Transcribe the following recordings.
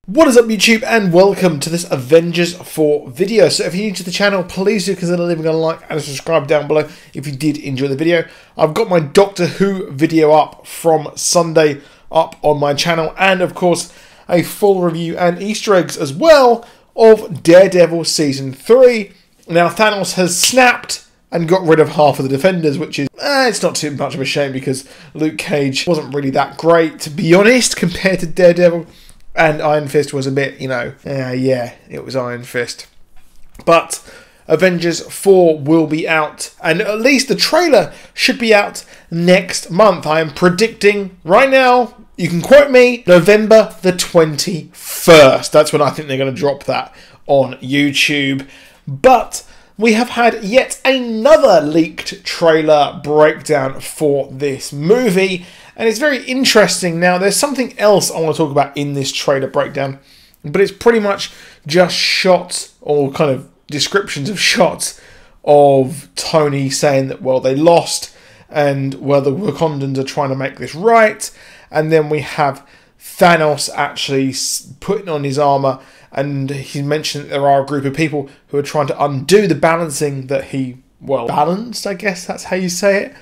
What is up YouTube, and welcome to this Avengers 4 video. So if you're new to the channel, please do consider leaving a like and a subscribe down below if you did enjoy the video. I've got my Doctor Who video up from Sunday up on my channel, and of course a full review and Easter eggs as well of Daredevil Season 3. Now Thanos has snapped and got rid of half of the Defenders, which is, it's not too much of a shame because Luke Cage wasn't really that great, to be honest, compared to Daredevil. And Iron Fist was a bit, yeah, it was Iron Fist. But Avengers 4 will be out, and at least the trailer should be out next month. I am predicting right now, you can quote me, November the 21st. That's when I think they're going to drop that on YouTube. But we have had yet another leaked trailer breakdown for this movie, and it's very interesting. Now, there's something else I want to talk about in this trailer breakdown, but it's pretty much just shots or kind of descriptions of shots of Tony saying that, well, they lost and, well, the Wakandans are trying to make this right. And then we have Thanos actually putting on his armor, and he mentioned that there are a group of people who are trying to undo the balancing that he, well, balanced, I guess that's how you say it.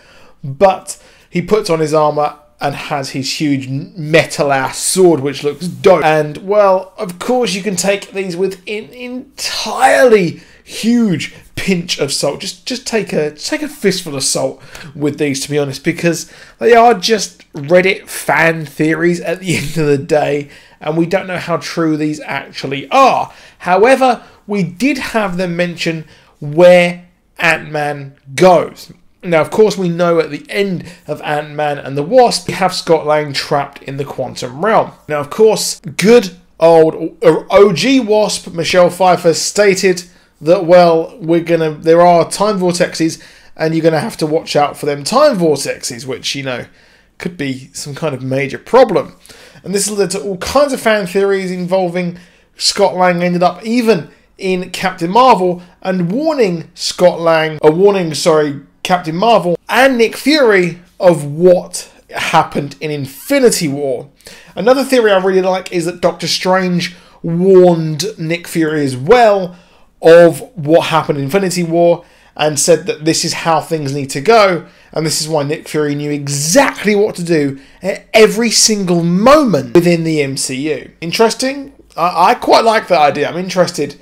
But he puts on his armor and has his huge metal-ass sword, which looks dope. And, well, of course you can take these with an entirely huge pinch of salt. Just take a fistful of salt with these, to be honest, because they are just Reddit fan theories at the end of the day, and we don't know how true these actually are. However, we did have them mention where Ant-Man goes. Now, of course, we know at the end of Ant-Man and the Wasp, we have Scott Lang trapped in the quantum realm. Now, of course, good old OG Wasp, Michelle Pfeiffer, stated that, well, there are time vortexes, and you're going to have to watch out for them time vortexes, which, could be some kind of major problem. And this led to all kinds of fan theories involving Scott Lang ended up even in Captain Marvel and warning Captain Marvel and Nick Fury of what happened in Infinity War. Another theory I really like is that Doctor Strange warned Nick Fury as well of what happened in Infinity War and said that this is how things need to go, and this is why Nick Fury knew exactly what to do at every single moment within the MCU. Interesting? I quite like that idea. I'm interested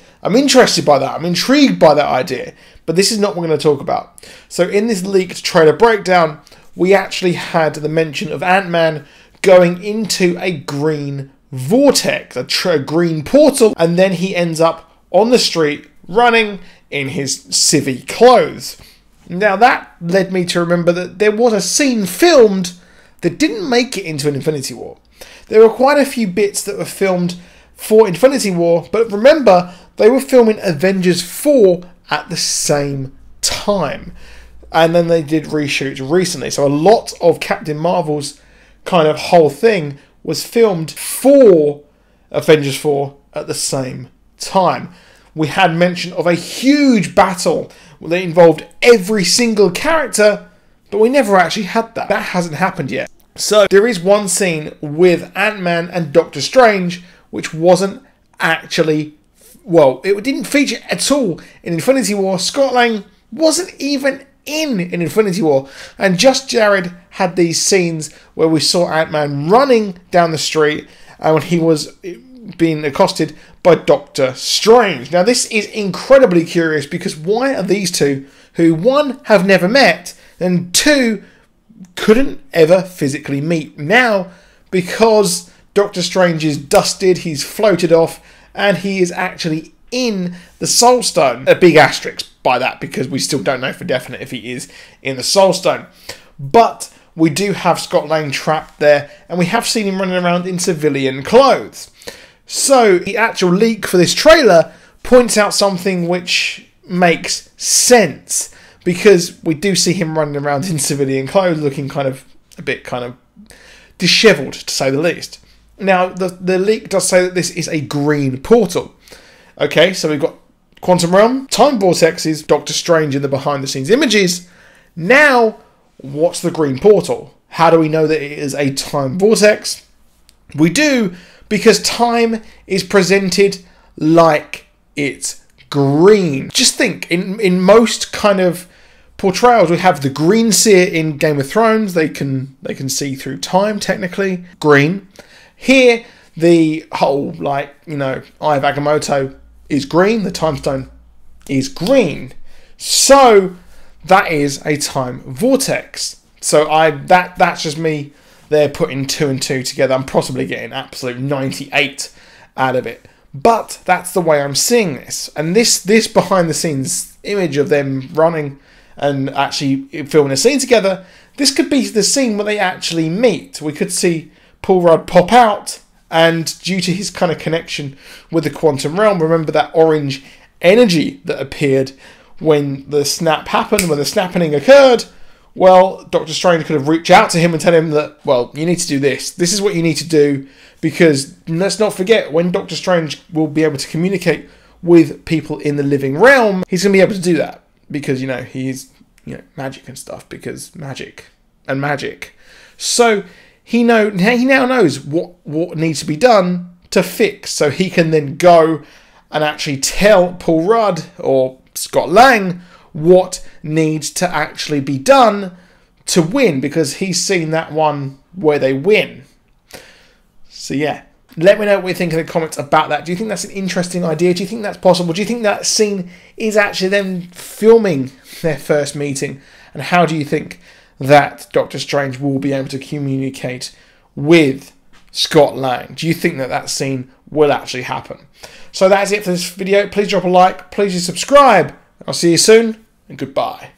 by that. I'm intrigued by that idea. But this is not what we're going to talk about. So in this leaked trailer breakdown, we actually had the mention of Ant-Man going into a green vortex, a green portal, and then he ends up on the street running in his civvy clothes. Now that led me to remember that there was a scene filmed that didn't make it into an Infinity War. There were quite a few bits that were filmed for Infinity War, but remember, they were filming Avengers 4 at the same time. And then they did reshoots recently. So a lot of Captain Marvel's kind of whole thing was filmed for Avengers 4 at the same time. We had mention of a huge battle that involved every single character, but we never actually had that. That hasn't happened yet. So there is one scene with Ant-Man and Doctor Strange which wasn't actually, well, it didn't feature at all in Infinity War. Scott Lang wasn't even in Infinity War. And Just Jared had these scenes where we saw Ant-Man running down the street and when he was being accosted by Doctor Strange. Now, this is incredibly curious because why are these two, who one, have never met, and two, couldn't ever physically meet, now because Doctor Strange is dusted, he's floated off, and he is actually in the Soul Stone. A big asterisk by that because we still don't know for definite if he is in the Soul Stone. But we do have Scott Lang trapped there, and we have seen him running around in civilian clothes. So the actual leak for this trailer points out something which makes sense, because we do see him running around in civilian clothes looking a bit dishevelled, to say the least. Now, the leak does say that this is a green portal. Okay, so we've got Quantum Realm, Time Vortexes, Doctor Strange in the behind-the-scenes images. Now, what's the green portal? How do we know that it is a Time Vortex? We do, because time is presented like it's green. Just think, in most kind of portrayals, we have the green seer in Game of Thrones. They can see through time, technically. Green. Here, the whole, like, you know, Eye of Agamotto is green. The time stone is green. So that is a time vortex. So that's just me there putting 2 and 2 together. I'm possibly getting absolute 98 out of it. But that's the way I'm seeing this. And this behind the scenes image of them running and actually filming a scene together, this could be the scene where they actually meet. We could see Paul Rudd pop out, and due to his kind of connection with the quantum realm, remember that orange energy that appeared when the snap happened, when the snapping occurred. Well, Doctor Strange could have reached out to him and tell him that, well, you need to do this. This is what you need to do, because let's not forget, when Doctor Strange will be able to communicate with people in the living realm, he's going to be able to do that because, you know, he's, you know, magic and stuff, because magic and magic. So he now knows what needs to be done to fix, so he can then go and actually tell Paul Rudd or Scott Lang what needs to actually be done to win, because he's seen that one where they win. So yeah, let me know what you think in the comments about that. Do you think that's an interesting idea? Do you think that's possible? Do you think that scene is actually them filming their first meeting? And how do you think that Doctor Strange will be able to communicate with Scott Lang? Do you think that scene will actually happen? So that's it for this video. Please drop a like. Please subscribe. I'll see you soon, and goodbye.